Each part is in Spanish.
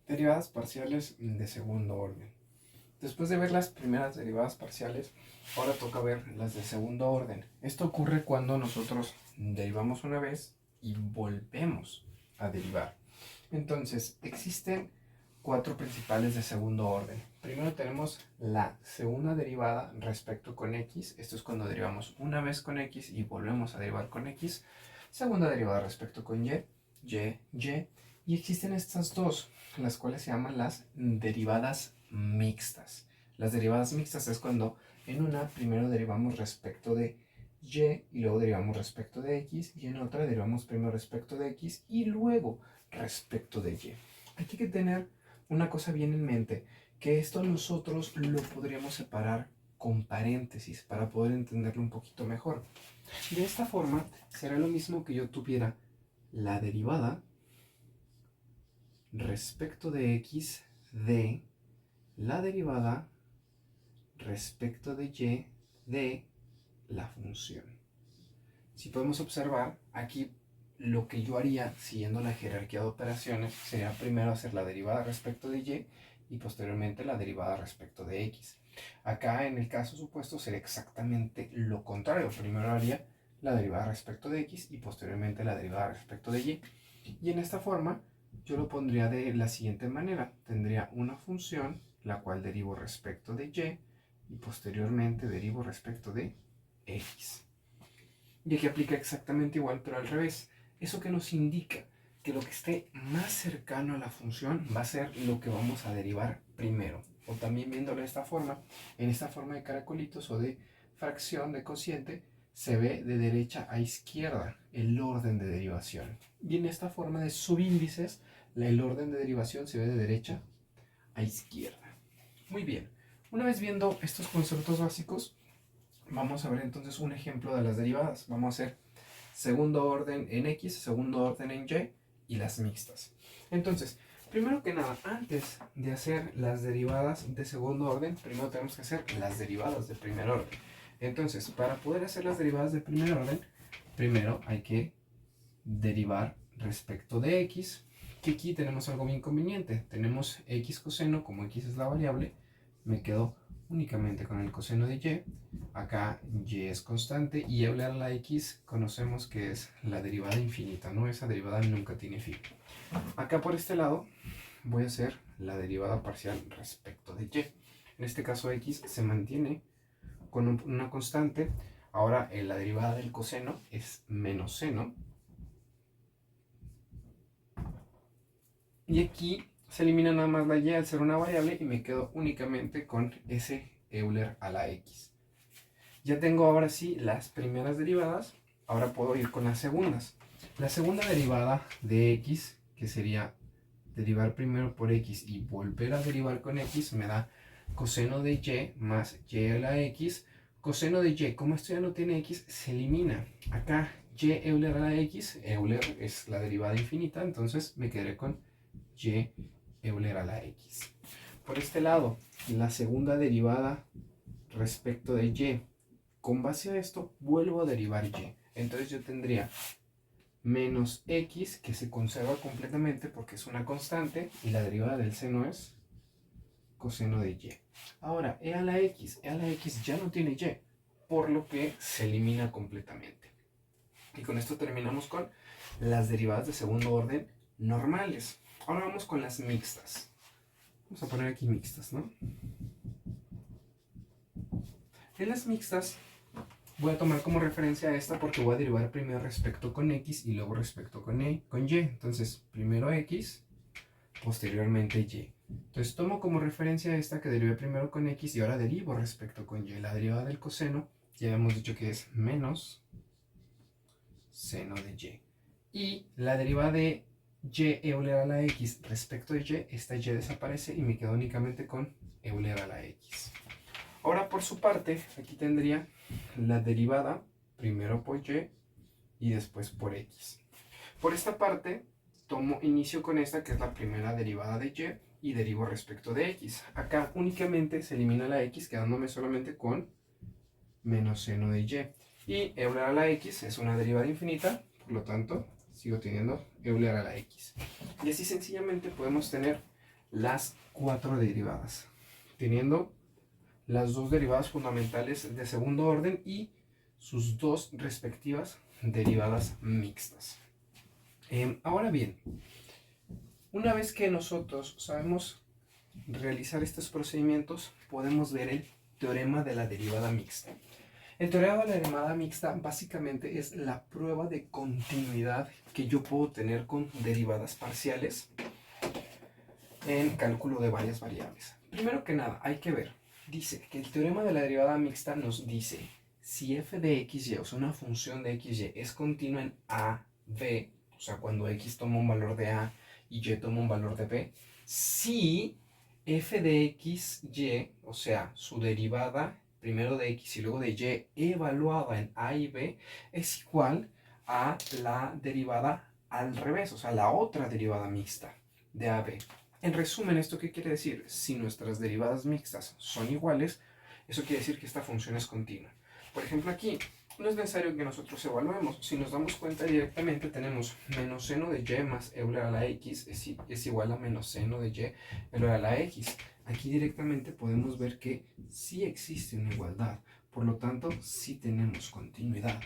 Derivadas parciales de segundo orden. Después de ver las primeras derivadas parciales, ahora toca ver las de segundo orden. Esto ocurre cuando nosotros derivamos una vez y volvemos a derivar. Entonces, existen cuatro principales de segundo orden. Primero tenemos la segunda derivada respecto con x. Esto es cuando derivamos una vez con x y volvemos a derivar con x. Segunda derivada respecto con y. Y existen estas dos, las cuales se llaman las derivadas mixtas. Las derivadas mixtas es cuando en una primero derivamos respecto de y luego derivamos respecto de x, y en otra derivamos primero respecto de x y luego respecto de y. Hay que tener una cosa bien en mente, que esto nosotros lo podríamos separar con paréntesis para poder entenderlo un poquito mejor. De esta forma será lo mismo que yo tuviera la derivada respecto de x de la derivada respecto de y de la función. Si podemos observar, aquí lo que yo haría siguiendo la jerarquía de operaciones sería primero hacer la derivada respecto de y posteriormente la derivada respecto de x. Acá en el caso supuesto sería exactamente lo contrario. Primero haría la derivada respecto de x y posteriormente la derivada respecto de y. Y en esta forma yo lo pondría de la siguiente manera. Tendría una función la cual derivo respecto de y posteriormente derivo respecto de x. Y aquí aplica exactamente igual, pero al revés. ¿Eso que nos indica? Que lo que esté más cercano a la función va a ser lo que vamos a derivar primero. O también viéndolo de esta forma, en esta forma de caracolitos o de fracción de cociente, se ve de derecha a izquierda el orden de derivación. Y en esta forma de subíndices, el orden de derivación se ve de derecha a izquierda. Muy bien, una vez viendo estos conceptos básicos, vamos a ver entonces un ejemplo de las derivadas. Vamos a hacer segundo orden en x, segundo orden en y las mixtas. Entonces, primero que nada, antes de hacer las derivadas de segundo orden, primero tenemos que hacer las derivadas de primer orden. Entonces, para poder hacer las derivadas de primer orden, primero hay que derivar respecto de x, que aquí tenemos algo bien conveniente. Tenemos x coseno, como x es la variable, me quedo únicamente con el coseno de y. Acá y es constante y Euler a la x conocemos que es la derivada infinita, ¿no? Esa derivada nunca tiene fin. Acá por este lado voy a hacer la derivada parcial respecto de y. En este caso x se mantiene con una constante. Ahora la derivada del coseno es menos seno. Y aquí se elimina nada más la y al ser una variable y me quedo únicamente con ese Euler a la x. Ya tengo ahora sí las primeras derivadas, ahora puedo ir con las segundas. La segunda derivada de x, que sería derivar primero por x y volver a derivar con x, me da coseno de y más y a la x. Coseno de y, como esto ya no tiene x, se elimina. Acá y Euler a la x, Euler es la derivada infinita, entonces me quedaré con y Euler a la x. Por este lado, la segunda derivada respecto de y. Con base a esto, vuelvo a derivar y. Entonces yo tendría menos x, que se conserva completamente porque es una constante, y la derivada del seno es coseno de y. Ahora, e a la x ya no tiene y, por lo que se elimina completamente. Y con esto terminamos con las derivadas de segundo orden normales. Ahora vamos con las mixtas. Vamos a poner aquí mixtas, ¿no? En las mixtas voy a tomar como referencia esta porque voy a derivar primero respecto con x y luego respecto con y. Entonces, primero x, posteriormente y. Entonces tomo como referencia esta que derivé primero con x y ahora derivo respecto con y. La derivada del coseno ya hemos dicho que es menos seno de y. Y la derivada de y Euler a la x respecto de y, esta y desaparece y me quedo únicamente con Euler a la x. Ahora por su parte, aquí tendría la derivada primero por y después por x. Por esta parte, inicio con esta que es la primera derivada de y derivo respecto de x. Acá únicamente se elimina la x quedándome solamente con menos seno de y. Y Euler a la x es una derivada infinita, por lo tanto sigo teniendo Euler a la x. Y así sencillamente podemos tener las 4 derivadas, teniendo las 2 derivadas fundamentales de segundo orden y sus 2 respectivas derivadas mixtas. Ahora bien, una vez que nosotros sabemos realizar estos procedimientos, podemos ver el teorema de la derivada mixta. El teorema de la derivada mixta básicamente es la prueba de continuidad que yo puedo tener con derivadas parciales en cálculo de varias variables. Primero que nada, hay que ver, dice que el teorema de la derivada mixta nos dice si f de xy, o sea, una función de xy, es continua en a, b, o sea, cuando x toma un valor de a y y toma un valor de b, si f de xy, o sea, su derivada primero de x y luego de y evaluada en a y b, es igual a la derivada al revés, o sea, la otra derivada mixta de a, b. En resumen, ¿esto qué quiere decir? Si nuestras derivadas mixtas son iguales, eso quiere decir que esta función es continua. Por ejemplo, aquí no es necesario que nosotros evaluemos. Si nos damos cuenta directamente, tenemos menos seno de y más euler a la x es igual a menos seno de y euler a la x. Aquí directamente podemos ver que sí existe una igualdad. Por lo tanto, sí tenemos continuidad.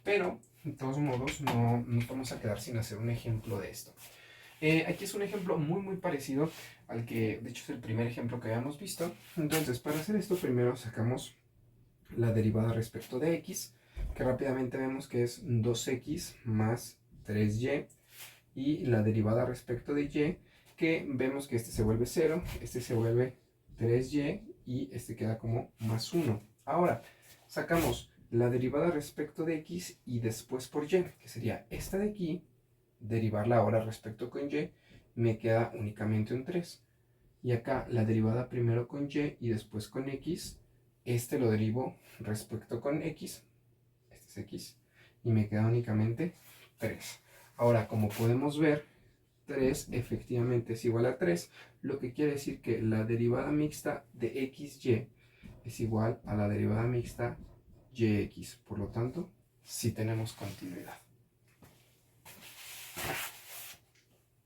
Pero, de todos modos, no vamos a quedar sin hacer un ejemplo de esto. Aquí es un ejemplo muy parecido al que, de hecho, es el primer ejemplo que habíamos visto. Entonces, para hacer esto, primero sacamos la derivada respecto de x, que rápidamente vemos que es 2x más 3y, y la derivada respecto de y, que vemos que este se vuelve 0, este se vuelve 3y, y este queda como más 1. Ahora, sacamos la derivada respecto de x y después por y, que sería esta de aquí, derivarla ahora respecto con y, me queda únicamente un 3. Y acá la derivada primero con y después con x, este lo derivo respecto con x, este es x, y me queda únicamente 3. Ahora, como podemos ver, 3 efectivamente es igual a 3, lo que quiere decir que la derivada mixta de xy es igual a la derivada mixta yx. Por lo tanto, sí tenemos continuidad.